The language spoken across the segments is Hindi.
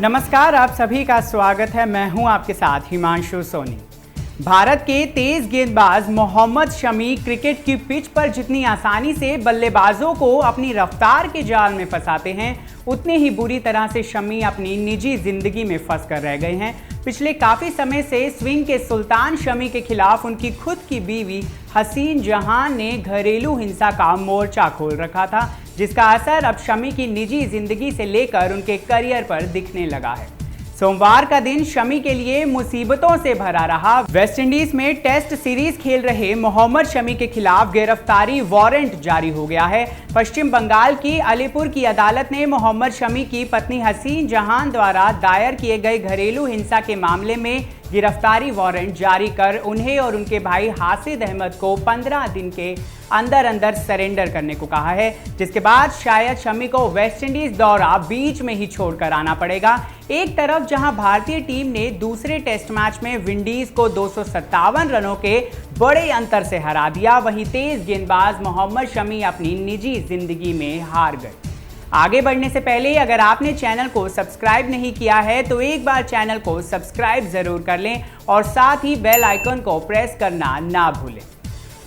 नमस्कार, आप सभी का स्वागत है। मैं हूं आपके साथ हिमांशु सोनी। भारत के तेज गेंदबाज मोहम्मद शमी क्रिकेट की पिच पर जितनी आसानी से बल्लेबाजों को अपनी रफ्तार के जाल में फंसाते हैं, उतने ही बुरी तरह से शमी अपनी निजी जिंदगी में फंस कर रह गए हैं। पिछले काफी समय से स्विंग के सुल्तान शमी के खिलाफ उनकी खुद की बीवी हसीन जहां ने घरेलू हिंसा का मोर्चा खोल रखा था, जिसका असर अब शमी की निजी जिंदगी से लेकर उनके करियर पर दिखने लगा है। सोमवार का दिन शमी के लिए मुसीबतों से भरा रहा। वेस्टइंडीज में टेस्ट सीरीज खेल रहे मोहम्मद शमी के खिलाफ गिरफ्तारी वारंट जारी हो गया है। पश्चिम बंगाल की अलीपुर की अदालत ने मोहम्मद शमी की पत्नी हसीन जहां द्वारा दायर किए गए घरेलू हिंसा के मामले में गिरफ्तारी वारंट जारी कर उन्हें और उनके भाई हासिद अहमद को 15 दिन के अंदर सरेंडर करने को कहा है, जिसके बाद शायद शमी को वेस्टइंडीज दौरा बीच में ही छोड़कर आना पड़ेगा। एक तरफ जहां भारतीय टीम ने दूसरे टेस्ट मैच में विंडीज को 257 रनों के बड़े अंतर से हरा दिया, वहीं तेज गेंदबाज मोहम्मद शमी अपनी निजी जिंदगी में हार गए। आगे बढ़ने से पहले अगर आपने चैनल को सब्सक्राइब नहीं किया है तो एक बार चैनल को सब्सक्राइब जरूर कर लें और साथ ही बेल आइकन को प्रेस करना ना भूलें।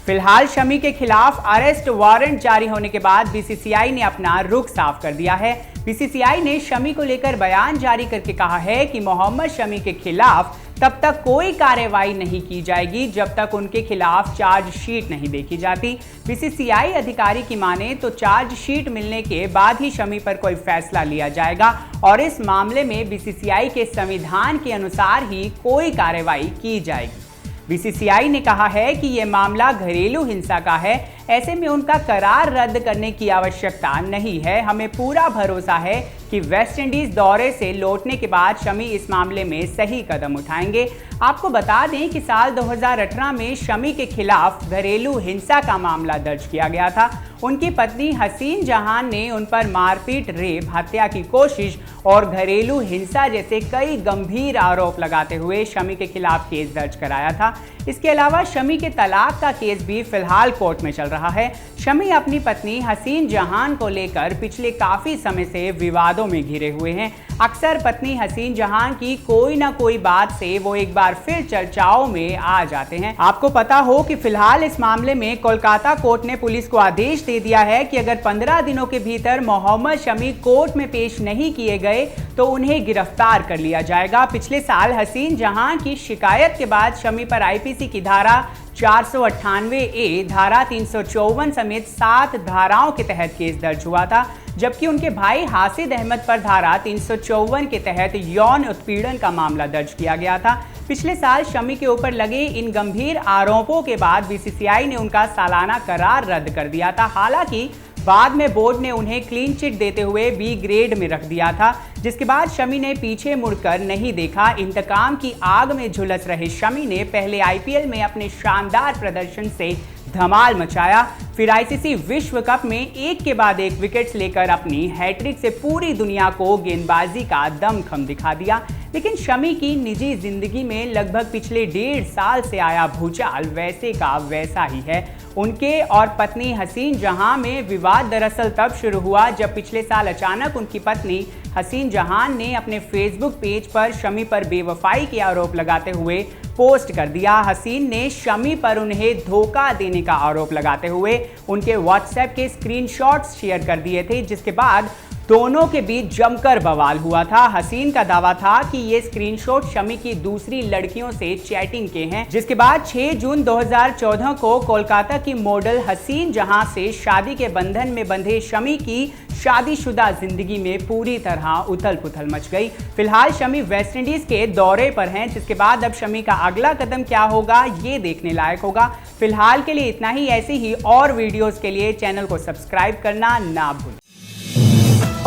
फिलहाल शमी के खिलाफ अरेस्ट वारंट जारी होने के बाद बीसीसीआई ने अपना रुख साफ कर दिया है। बीसीसीआई ने शमी को लेकर बयान जारी करके कहा है कि मोहम्मद शमी के खिलाफ तब तक कोई कार्रवाई नहीं की जाएगी जब तक उनके खिलाफ चार्जशीट नहीं देखी जाती। बीसीसीआई अधिकारी की माने तो चार्जशीट मिलने के बाद ही शमी पर कोई फैसला लिया जाएगा और इस मामले में बीसीसीआई के संविधान के अनुसार ही कोई कार्रवाई की जाएगी। बीसीसीआई ने कहा है कि यह मामला घरेलू हिंसा का है, ऐसे में उनका करार रद्द करने की आवश्यकता नहीं है। हमें पूरा भरोसा है कि वेस्टइंडीज दौरे से लौटने के बाद शमी इस मामले में सही कदम उठाएंगे। आपको बता दें कि साल 2018 में शमी के खिलाफ घरेलू हिंसा का मामला दर्ज किया गया था। उनकी पत्नी हसीन जहां ने उन पर मारपीट, रेप, हत्या की कोशिश और घरेलू हिंसा जैसे कई गंभीर आरोप लगाते हुए शमी के खिलाफ केस दर्ज कराया था। इसके अलावा शमी के तलाक का केस भी फिलहाल कोर्ट में चल रहा है। शमी अपनी पत्नी हसीन जहां को लेकर पिछले काफी समय से विवादों में घिरे हुए हैं। अक्सर पत्नी हसीन जहां की कोई ना कोई बात से वो एक बार फिर चर्चाओं में आ जाते हैं। आपको पता हो कि फिलहाल इस मामले में कोलकाता कोर्ट ने पुलिस को आदेश दे दिया है कि अगर 15 दिनों के भीतर मोहम्मद शमी कोर्ट में पेश नहीं किए गए तो उन्हें गिरफ्तार कर लिया जाएगा। पिछले साल हसीन जहां की शिकायत के बाद शमी पर आईपीसी की धारा 498A, धारा 354 समेत 7 धाराओं के तहत केस दर्ज हुआ था, जबकि उनके भाई हासिद अहमद पर धारा 354 के तहत यौन उत्पीड़न का मामला दर्ज किया गया था। पिछले साल शमी के ऊपर लगे इन गंभीर आरोपों के बाद बीसीसीआई ने उनका सालाना करार रद्द कर दिया था। हालांकि बाद में बोर्ड ने उन्हें क्लीन चिट देते हुए बी ग्रेड में रख दिया था, जिसके बाद शमी ने पीछे मुड़कर नहीं देखा। इंतकाम की आग में झुलस रहे शमी ने पहले आईपीएल में अपने शानदार प्रदर्शन से धमाल मचाया, फिर आईसीसी विश्व कप में एक के बाद एक विकेट्स लेकर अपनी हैट्रिक से पूरी दुनिया को गेंदबाजी का दमखम दिखा दिया। लेकिन शमी की निजी जिंदगी में लगभग पिछले 1.5 साल से आया भूचाल वैसे का वैसा ही है। उनके और पत्नी हसीन जहां में विवाद दरअसल तब शुरू हुआ जब पिछले साल अचानक उनकी पत्नी हसीन जहां ने अपने फेसबुक पेज पर शमी पर बेवफाई के आरोप लगाते हुए पोस्ट कर दिया। हसीन ने शमी पर उन्हें धोखा देने का आरोप लगाते हुए उनके व्हाट्सएप के स्क्रीनशॉट्स शेयर कर दिए थे, जिसके बाद दोनों के बीच जमकर बवाल हुआ था। हसीन का दावा था कि ये स्क्रीनशॉट शमी की दूसरी लड़कियों से चैटिंग के हैं, जिसके बाद 6 जून 2014 को कोलकाता की मॉडल हसीन जहां से शादी के बंधन में बंधे शमी की शादीशुदा जिंदगी में पूरी तरह उथल पुथल मच गई। फिलहाल शमी वेस्टइंडीज के दौरे पर हैं, जिसके बाद अब शमी का अगला कदम क्या होगा ये देखने लायक होगा। फिलहाल के लिए इतना ही। ऐसी ही और वीडियोस के लिए चैनल को सब्सक्राइब करना ना भूलें।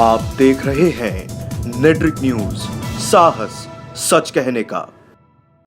आप देख रहे हैं नेट्रिक न्यूज, साहस सच कहने का।